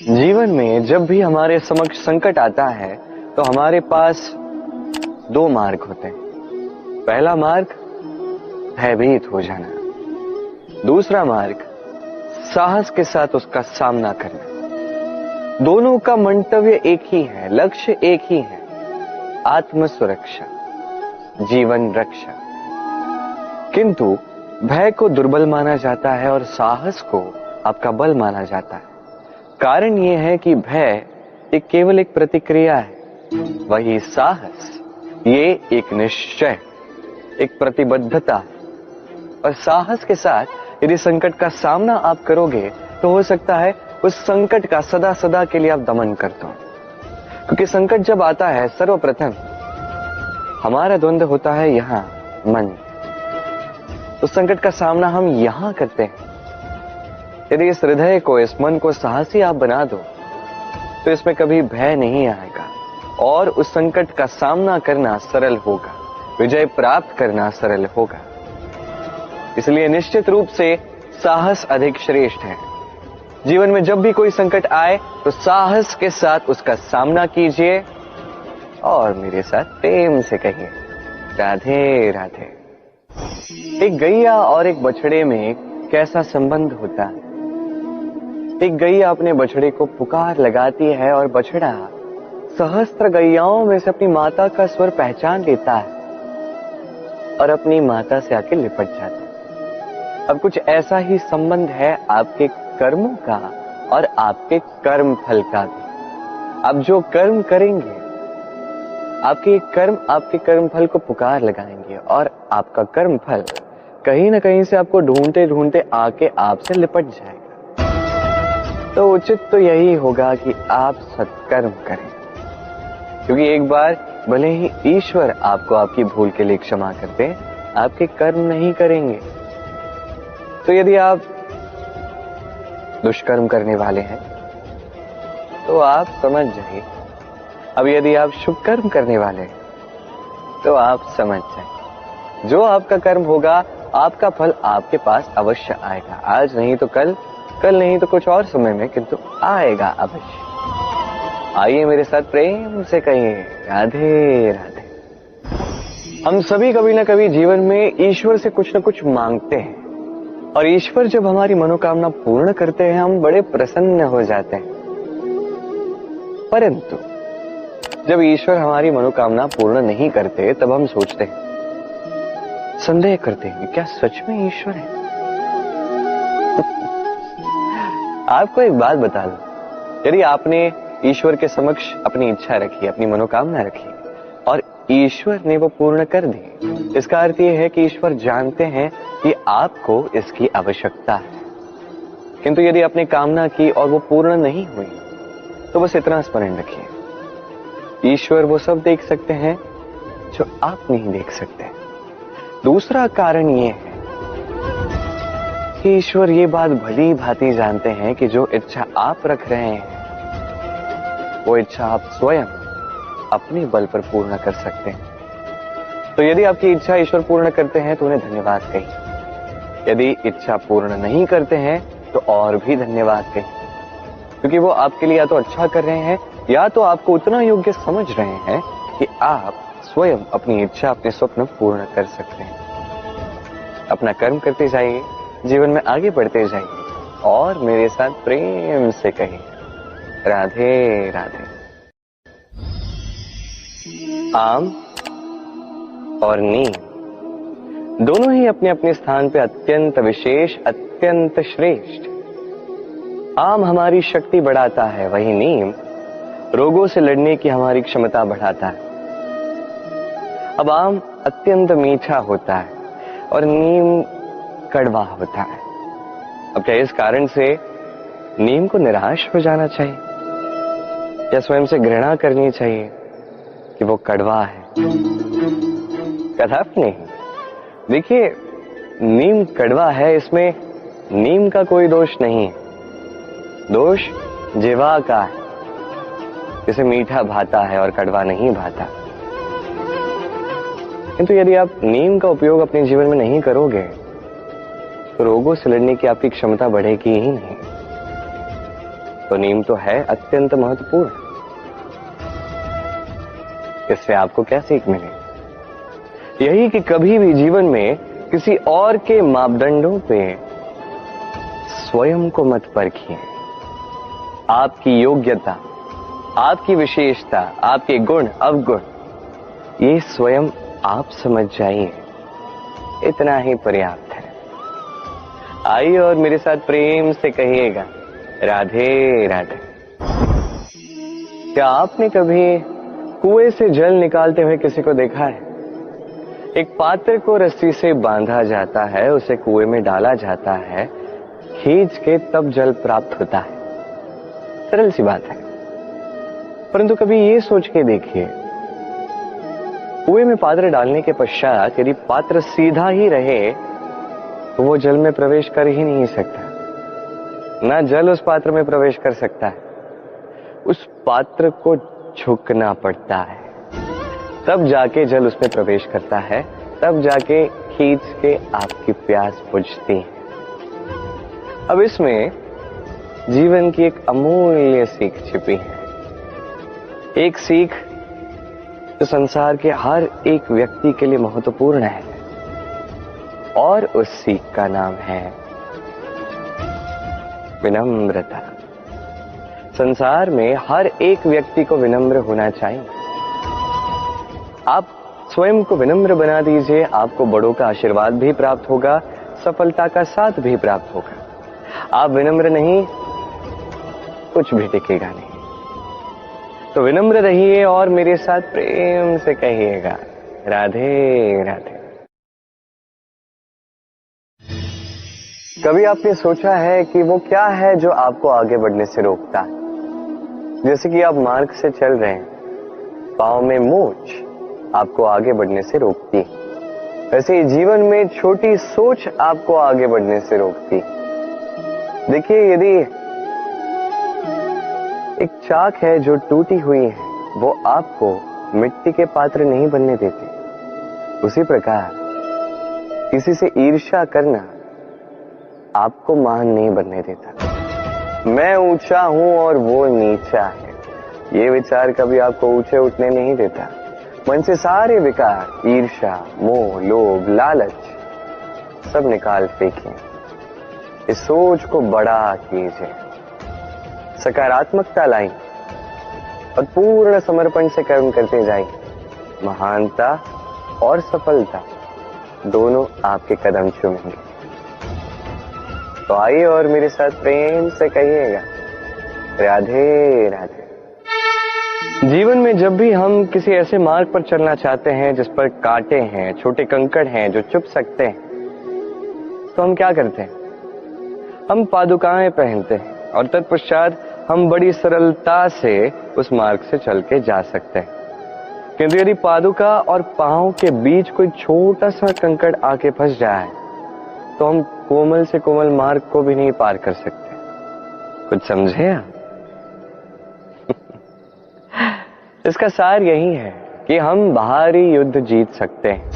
जीवन में जब भी हमारे समक्ष संकट आता है तो हमारे पास दो मार्ग होते हैं। पहला मार्ग भयभीत हो जाना, दूसरा मार्ग साहस के साथ उसका सामना करना। दोनों का मंतव्य एक ही है, लक्ष्य एक ही है, आत्म सुरक्षा, जीवन रक्षा। किंतु भय को दुर्बल माना जाता है और साहस को आपका बल माना जाता है। कारण यह है कि भय केवल एक प्रतिक्रिया है, वही साहस ये एक निश्चय, एक प्रतिबद्धता है। और साहस के साथ यदि संकट का सामना आप करोगे तो हो सकता है उस संकट का सदा सदा के लिए आप दमन कर दो। क्योंकि संकट जब आता है सर्वप्रथम हमारा द्वंद्व होता है यहां मन। उस संकट का सामना हम यहां करते हैं। यदि इस हृदय को, इस मन को साहसी आप बना दो तो इसमें कभी भय नहीं आएगा और उस संकट का सामना करना सरल होगा, विजय प्राप्त करना सरल होगा। इसलिए निश्चित रूप से साहस अधिक श्रेष्ठ है। जीवन में जब भी कोई संकट आए तो साहस के साथ उसका सामना कीजिए और मेरे साथ प्रेम से कहिए राधे राधे। एक गैया और एक बछड़े में कैसा संबंध होता है। एक गैया अपने बछड़े को पुकार लगाती है और बछड़ा सहस्त्र गैयाओं में से अपनी माता का स्वर पहचान लेता है और अपनी माता से आके लिपट जाता है। अब कुछ ऐसा ही संबंध है आपके कर्मों का और आपके कर्म फल का भी। आप जो कर्म करेंगे, आपके कर्म फल को पुकार लगाएंगे और आपका कर्म फल कहीं ना कहीं से आपको ढूंढते ढूंढते आके आपसे लिपट जाएगा। तो उचित तो यही होगा कि आप सत्कर्म करें, क्योंकि एक बार भले ही ईश्वर आपको आपकी भूल के लिए क्षमा कर दे, आपके कर्म नहीं करेंगे। तो यदि आप दुष्कर्म करने वाले हैं तो आप समझ जाइए। अब यदि आप शुभ कर्म करने वाले हैं तो आप समझ जाइए, जो आपका कर्म होगा आपका फल आपके पास अवश्य आएगा। आज नहीं तो कल, कल नहीं तो कुछ और समय में, किंतु आएगा अवश्य। आइए मेरे साथ प्रेम से कहिए राधे राधे। हम सभी कभी ना कभी जीवन में ईश्वर से कुछ ना कुछ मांगते हैं और ईश्वर जब हमारी मनोकामना पूर्ण करते हैं हम बड़े प्रसन्न हो जाते हैं। परंतु जब ईश्वर हमारी मनोकामना पूर्ण नहीं करते तब हम सोचते हैं, संदेह करते हैं, क्या सच में ईश्वर है? आपको एक बात बता दूं, यदि आपने ईश्वर के समक्ष अपनी इच्छा रखी, अपनी मनोकामना रखी और ईश्वर ने वो पूर्ण कर दी, इसका अर्थ यह है कि ईश्वर जानते हैं कि आपको इसकी आवश्यकता है। किंतु यदि आपने कामना की और वो पूर्ण नहीं हुई तो बस इतना स्मरण रखिए, ईश्वर वो सब देख सकते हैं जो आप नहीं देख सकते। दूसरा कारण ये है कि ईश्वर ये बात भली भांति जानते हैं कि जो इच्छा आप रख रहे हैं वो इच्छा आप स्वयं अपने बल पर पूर्ण कर सकते हैं। तो यदि आपकी इच्छा ईश्वर पूर्ण करते हैं तो उन्हें धन्यवाद कहिए। यदि इच्छा पूर्ण नहीं करते हैं तो और भी धन्यवाद कहिए, क्योंकि वो आपके लिए या तो अच्छा कर रहे हैं या तो आपको उतना योग्य समझ रहे हैं कि आप स्वयं अपनी इच्छा, अपने स्वप्न पूर्ण कर सकते हैं। अपना कर्म करते जाइए, जीवन में आगे बढ़ते जाइए और मेरे साथ प्रेम से कहिए राधे राधे। आम और नीम दोनों ही अपने अपने स्थान पे अत्यंत विशेष, अत्यंत श्रेष्ठ। आम हमारी शक्ति बढ़ाता है, वही नीम रोगों से लड़ने की हमारी क्षमता बढ़ाता है। अब आम अत्यंत मीठा होता है और नीम कड़वा होता है। अब क्या इस कारण से नीम को निराश हो जाना चाहिए या स्वयं से घृणा करनी चाहिए कि वो कड़वा है? कदापि नहीं। देखिए, नीम कड़वा है, इसमें नीम का कोई दोष नहीं है, दोष जीवा का है। जिसे मीठा भाता है और कड़वा नहीं भाता। किंतु यदि आप नीम का उपयोग अपने जीवन में नहीं करोगे तो रोगों से लड़ने की आपकी क्षमता बढ़ेगी ही नहीं। तो नींव तो है अत्यंत महत्वपूर्ण। इससे आपको क्या सीख मिले? यही कि कभी भी जीवन में किसी और के मापदंडों पे स्वयं को मत परखिए। आपकी योग्यता, आपकी विशेषता, आपके गुण अवगुण, ये स्वयं आप समझ जाइए, इतना ही पर्याप्त है। आइए और मेरे साथ प्रेम से कहिएगा, राधे राधे। क्या आपने कभी कुएं से जल निकालते हुए किसी को देखा है? एक पात्र को रस्सी से बांधा जाता है, उसे कुएं में डाला जाता है, खींच के तब जल प्राप्त होता है। सरल सी बात है, परंतु कभी ये सोच के देखिए, कुएं में पात्र डालने के पश्चात यदि पात्र सीधा ही रहे तो वो जल में प्रवेश कर ही नहीं सकता। ना जल उस पात्र में प्रवेश कर सकता है, उस पात्र को झुकना पड़ता है, तब जाके जल उसमें प्रवेश करता है, तब जाके खींच के आपकी प्यास बुझती है। अब इसमें जीवन की एक अमूल्य सीख छिपी है, एक सीख जो संसार के हर एक व्यक्ति के लिए महत्वपूर्ण है, और उस सीख का नाम है विनम्रता। संसार में हर एक व्यक्ति को विनम्र होना चाहिए। आप स्वयं को विनम्र बना दीजिए, आपको बड़ों का आशीर्वाद भी प्राप्त होगा, सफलता का साथ भी प्राप्त होगा। आप विनम्र नहीं, कुछ भी टिकेगा नहीं। तो विनम्र रहिए और मेरे साथ प्रेम से कहिएगा, राधे राधे। कभी आपने सोचा है कि वो क्या है जो आपको आगे बढ़ने से रोकता है? जैसे कि आप मार्ग से चल रहे हैं, पांव में मोच आपको आगे बढ़ने से रोकती है। वैसे जीवन में छोटी सोच आपको आगे बढ़ने से रोकती है। देखिए, यदि एक चाक है जो टूटी हुई है, वो आपको मिट्टी के पात्र नहीं बनने देती। उसी प्रकार किसी से ईर्ष्या करना आपको महान नहीं बनने देता। मैं ऊंचा हूं और वो नीचा है, ये विचार कभी आपको ऊंचे उठने नहीं देता। मन से सारे विकार, ईर्ष्या, मोह, लोभ, लालच सब निकाल फेंकिए। इस सोच को बड़ा कीजिए, सकारात्मकता लाइए और पूर्ण समर्पण से कर्म करते जाइए। महानता और सफलता दोनों आपके कदम चूमेंगे। तो आइए और मेरे साथ प्रेम से कहिएगा, राधे राधे। जीवन में जब भी हम किसी ऐसे मार्ग पर चलना चाहते हैं जिस पर कांटे हैं, छोटे कंकड़ हैं जो चुभ सकते हैं, तो हम क्या करते हैं? हम पादुकाएं पहनते हैं और तत्पश्चात हम बड़ी सरलता से उस मार्ग से चल के जा सकते हैं। किंतु यदि पादुका और पांव के बीच कोई छोटा सा कंकड़ आके फंस जाए तो हम कोमल से कोमल मार्ग को भी नहीं पार कर सकते। कुछ समझे आप? इसका सार यही है कि हम बाहरी युद्ध जीत सकते हैं,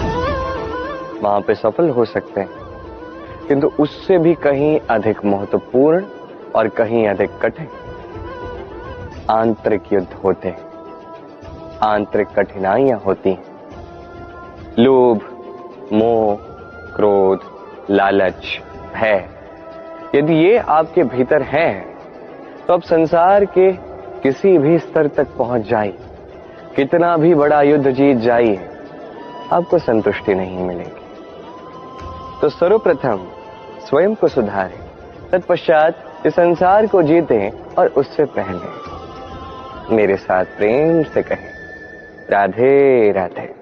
वहां पे सफल हो सकते हैं, किंतु उससे भी कहीं अधिक महत्वपूर्ण और कहीं अधिक कठिन आंतरिक युद्ध होते हैं, आंतरिक कठिनाइयां होती हैं। लोभ, मोह, क्रोध, लालच, भय, यदि ये आपके भीतर है तो आप संसार के किसी भी स्तर तक पहुंच जाइए, कितना भी बड़ा युद्ध जीत जाइए, आपको संतुष्टि नहीं मिलेगी। तो सर्वप्रथम स्वयं को सुधारें, तत्पश्चात इस संसार को जीतें और उससे पहले मेरे साथ प्रेम से कहें, राधे राधे।